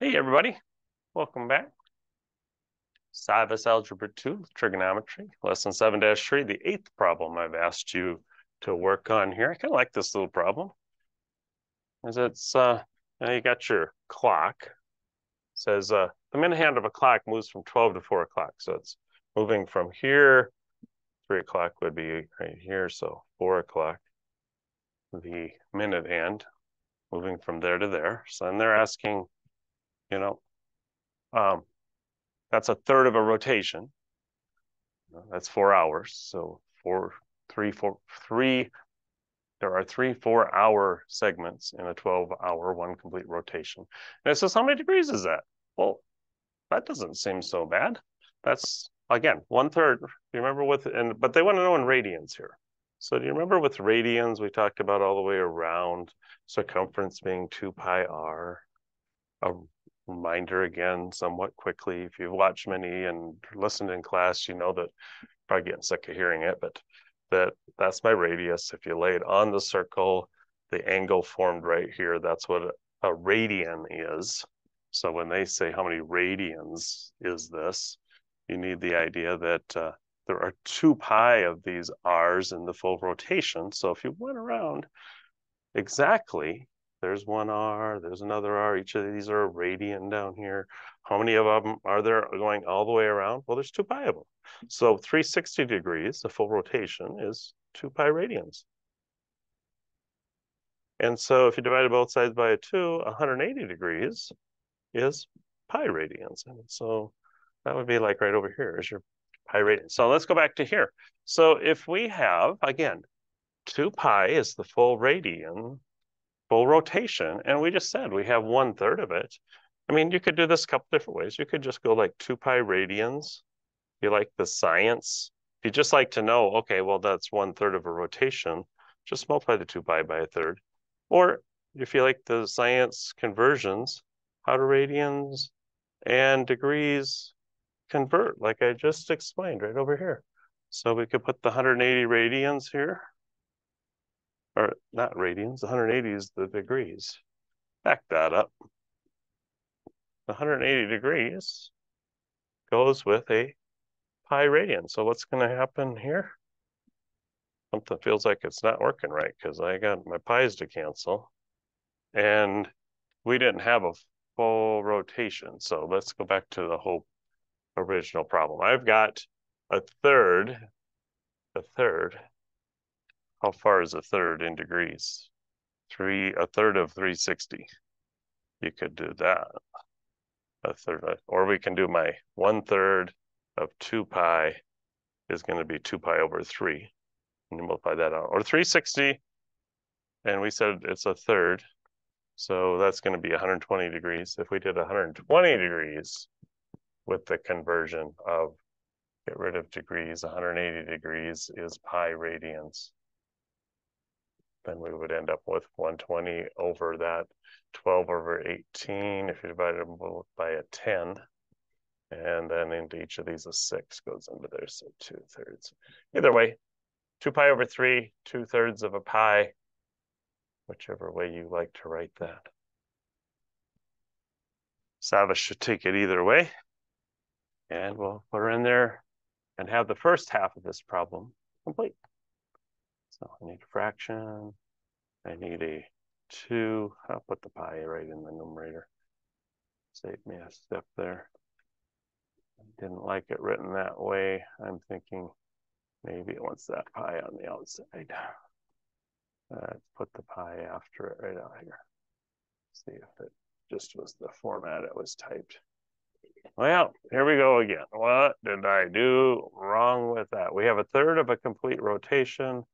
Hey everybody, welcome back. Cybus Algebra 2, Trigonometry, Lesson 7-3, the 8th problem I've asked you to work on here. I kind of like this little problem. As it's, you got your clock. It says the minute hand of a clock moves from 12 to 4 o'clock. So it's moving from here, 3 o'clock would be right here, so 4 o'clock. The minute hand moving from there to there. So then they're asking, you know, that's a third of a rotation. That's 4 hours. So there are three 4-hour segments in a 12-hour one complete rotation. And it says, how many degrees is that? Well, that doesn't seem so bad. That's, again, 1/3. Do you remember but they want to know in radians here. So do you remember with radians, we talked about all the way around, circumference being 2 pi r. A reminder again, somewhat quickly, if you've watched many and listened in class, you know that, probably getting sick of hearing it, but that's my radius. If you lay it on the circle, the angle formed right here, that's what a radian is. So when they say how many radians is this, you need the idea that there are 2 pi of these r's in the full rotation. So if you went around exactly, there's 1 r, there's another r, each of these are a radian down here. How many of them are there going all the way around? Well, there's 2 pi of them. So 360 degrees, the full rotation, is 2 pi radians. And so if you divide both sides by a 2, 180 degrees is pi radians. And so that would be like right over here is your pi radians. So let's go back to here. So if we have, again, 2 pi is the full radian, full rotation, and we just said we have 1/3 of it. I mean, you could do this a couple different ways. You could just go like 2 pi radians. If you like the science, if you just like to know, okay, well, that's 1/3 of a rotation, just multiply the 2 pi by a third. Or if you like the science conversions, how do radians and degrees convert, like I just explained right over here. So we could put the 180 radians here, or not radians, 180 is the degrees. Back that up. 180 degrees goes with a pi radian. So what's going to happen here? Something feels like it's not working right because I got my pi's to cancel. And we didn't have a full rotation. So let's go back to the whole original problem. I've got a third. How far is a third in degrees? A third of 360. You could do that. A third, or we can do my 1/3 of 2 pi is going to be 2 pi over 3. And you multiply that out. Or 360, and we said it's a third. So that's going to be 120 degrees. If we did 120 degrees with the conversion of get rid of degrees, 180 degrees is pi radians. Then we would end up with 120 over that 12 over 18 if you divide them both by a 10. And then into each of these, a 6 goes into there, so 2/3. Either way, 2 pi over 3, 2/3 of a pi, whichever way you like to write that. Savas should take it either way. And we'll put her in there and have the first half of this problem complete. So I need a fraction. I need a 2. I'll put the pi right in the numerator. Save me a step there. I didn't like it written that way. I'm thinking maybe it wants that pi on the outside. Put the pi after it right out here. See if it just was the format it was typed. Well, here we go again. What did I do wrong with that? We have a third of a complete rotation.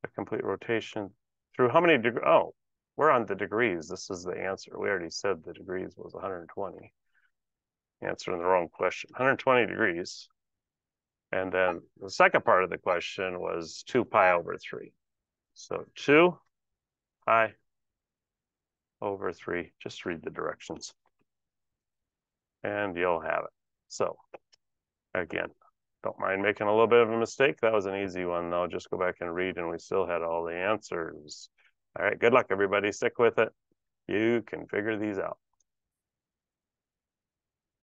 A complete rotation through how many degrees? Oh, we're on the degrees. This is the answer. We already said the degrees was 120. Answering the wrong question. 120 degrees. And then the second part of the question was 2 pi over 3. So 2 pi over 3. Just read the directions. And you'll have it. So again, don't mind making a little bit of a mistake. That was an easy one, though. Just go back and read, and we still had all the answers. All right, good luck, everybody. Stick with it. You can figure these out.